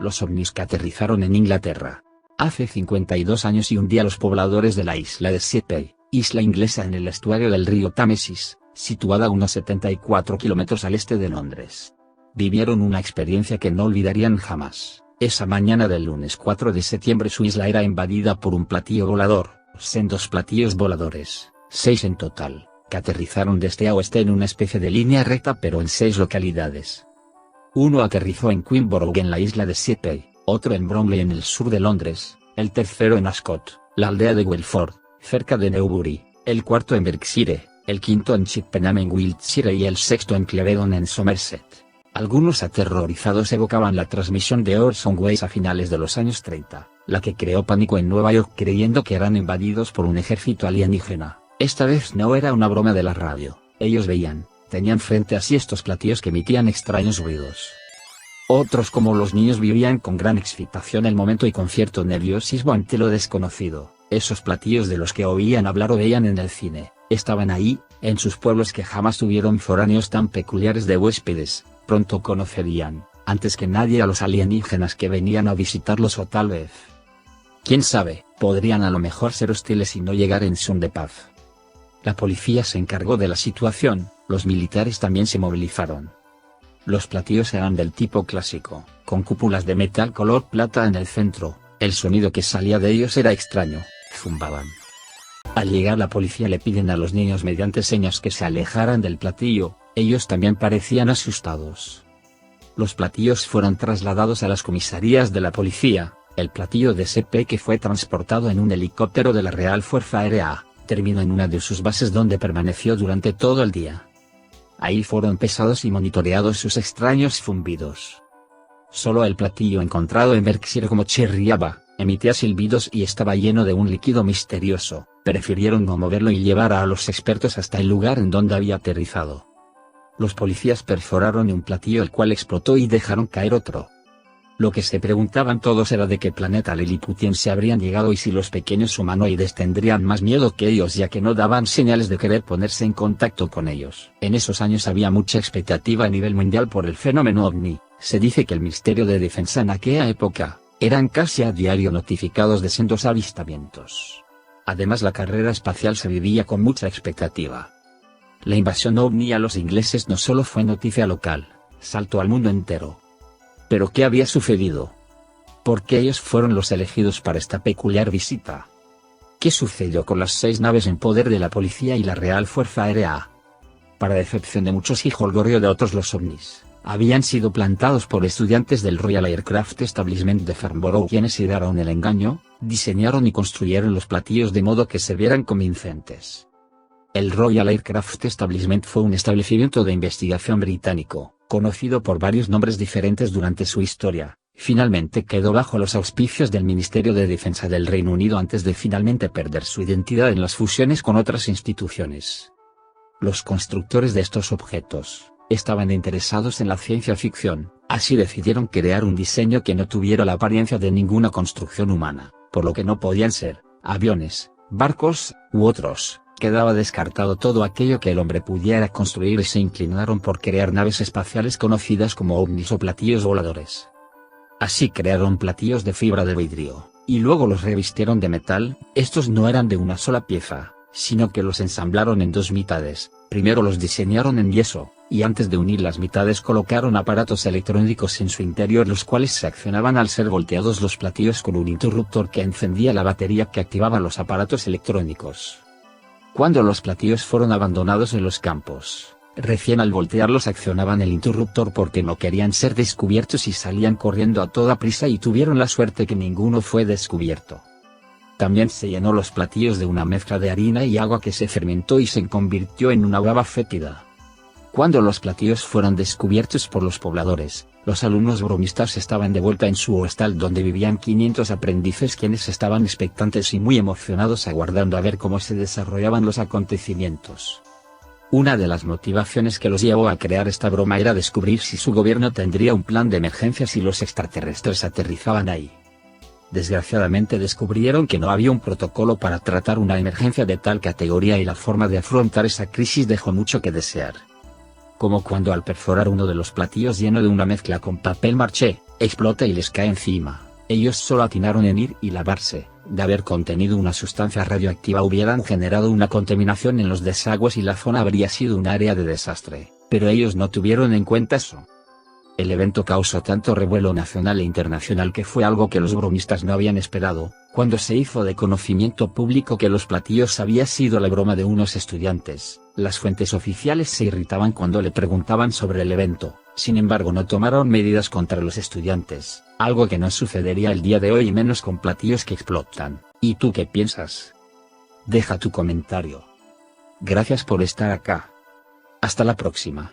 los ovnis que aterrizaron en Inglaterra. Hace 52 años y un día los pobladores de la isla de Sheppey, isla inglesa en el estuario del río Támesis, situada a unos 74 kilómetros al este de Londres, vivieron una experiencia que no olvidarían jamás. Esa mañana del lunes 4 de septiembre su isla era invadida por un platillo volador, sendos platillos voladores, 6 en total, que aterrizaron de este a oeste en una especie de línea recta pero en 6 localidades. Uno aterrizó en Queenborough en la isla de Sheppey, otro en Bromley en el sur de Londres, el tercero en Ascot, la aldea de Welford, cerca de Newbury, el cuarto en Berkshire, el quinto en Chippenham en Wiltshire y el sexto en Clevedon en Somerset. Algunos aterrorizados evocaban la transmisión de Orson Welles a finales de los años 30, la que creó pánico en Nueva York creyendo que eran invadidos por un ejército alienígena. Esta vez no era una broma de la radio, ellos tenían frente a sí estos platillos que emitían extraños ruidos. Otros como los niños vivían con gran excitación el momento y con cierto nerviosismo ante lo desconocido. Esos platillos de los que oían hablar o veían en el cine, estaban ahí, en sus pueblos que jamás tuvieron foráneos tan peculiares de huéspedes. Pronto conocerían, antes que nadie a los alienígenas que venían a visitarlos o tal vez, quién sabe, podrían a lo mejor ser hostiles y no llegar en son de paz. La policía se encargó de la situación, los militares también se movilizaron. Los platillos eran del tipo clásico, con cúpulas de metal color plata en el centro, el sonido que salía de ellos era extraño, zumbaban. Al llegar la policía le piden a los niños mediante señas que se alejaran del platillo. Ellos también parecían asustados. Los platillos fueron trasladados a las comisarías de la policía. El platillo de Sheppey, que fue transportado en un helicóptero de la Real Fuerza Aérea, terminó en una de sus bases donde permaneció durante todo el día. Ahí fueron pesados y monitoreados sus extraños zumbidos. Solo el platillo encontrado en Berkshire como chirriaba, emitía silbidos y estaba lleno de un líquido misterioso. Prefirieron no moverlo y llevar a los expertos hasta el lugar en donde había aterrizado. Los policías perforaron un platillo el cual explotó y dejaron caer otro. Lo que se preguntaban todos era de qué planeta liliputiense habrían llegado y si los pequeños humanoides tendrían más miedo que ellos ya que no daban señales de querer ponerse en contacto con ellos. En esos años había mucha expectativa a nivel mundial por el fenómeno ovni. Se dice que el Ministerio de Defensa en aquella época, eran casi a diario notificados de sendos avistamientos. Además la carrera espacial se vivía con mucha expectativa. La invasión ovni a los ingleses no solo fue noticia local, saltó al mundo entero. ¿Pero qué había sucedido? ¿Por qué ellos fueron los elegidos para esta peculiar visita? ¿Qué sucedió con las 6 naves en poder de la policía y la Real Fuerza Aérea? Para decepción de muchos y jolgorio de otros, los ovnis habían sido plantados por estudiantes del Royal Aircraft Establishment de Farnborough, quienes idearon el engaño, diseñaron y construyeron los platillos de modo que se vieran convincentes. El Royal Aircraft Establishment fue un establecimiento de investigación británico, conocido por varios nombres diferentes durante su historia. Finalmente quedó bajo los auspicios del Ministerio de Defensa del Reino Unido antes de finalmente perder su identidad en las fusiones con otras instituciones. Los constructores de estos objetos estaban interesados en la ciencia ficción, así decidieron crear un diseño que no tuviera la apariencia de ninguna construcción humana, por lo que no podían ser aviones, barcos, u otros. Quedaba descartado todo aquello que el hombre pudiera construir y se inclinaron por crear naves espaciales conocidas como ovnis o platillos voladores. Así crearon platillos de fibra de vidrio, y luego los revistieron de metal. Estos no eran de una sola pieza, sino que los ensamblaron en 2 mitades. Primero los diseñaron en yeso, y antes de unir las mitades colocaron aparatos electrónicos en su interior los cuales se accionaban al ser volteados los platillos con un interruptor que encendía la batería que activaba los aparatos electrónicos. Cuando los platillos fueron abandonados en los campos, recién al voltearlos accionaban el interruptor porque no querían ser descubiertos y salían corriendo a toda prisa y tuvieron la suerte que ninguno fue descubierto. También se llenó los platillos de una mezcla de harina y agua que se fermentó y se convirtió en una baba fétida. Cuando los platillos fueron descubiertos por los pobladores, los alumnos bromistas estaban de vuelta en su hostal donde vivían 500 aprendices quienes estaban expectantes y muy emocionados aguardando a ver cómo se desarrollaban los acontecimientos. Una de las motivaciones que los llevó a crear esta broma era descubrir si su gobierno tendría un plan de emergencia si los extraterrestres aterrizaban ahí. Desgraciadamente descubrieron que no había un protocolo para tratar una emergencia de tal categoría y la forma de afrontar esa crisis dejó mucho que desear. como cuando al perforar uno de los platillos lleno de una mezcla con papel maché, explota y les cae encima. Ellos solo atinaron en ir y lavarse. De haber contenido una sustancia radioactiva hubieran generado una contaminación en los desagües y la zona habría sido un área de desastre, pero ellos no tuvieron en cuenta eso. El evento causó tanto revuelo nacional e internacional que fue algo que los bromistas no habían esperado. Cuando se hizo de conocimiento público que los platillos había sido la broma de unos estudiantes, las fuentes oficiales se irritaban cuando le preguntaban sobre el evento. Sin embargo, no tomaron medidas contra los estudiantes, algo que no sucedería el día de hoy y menos con platillos que explotan. ¿Y tú qué piensas? Deja tu comentario. Gracias por estar acá. Hasta la próxima.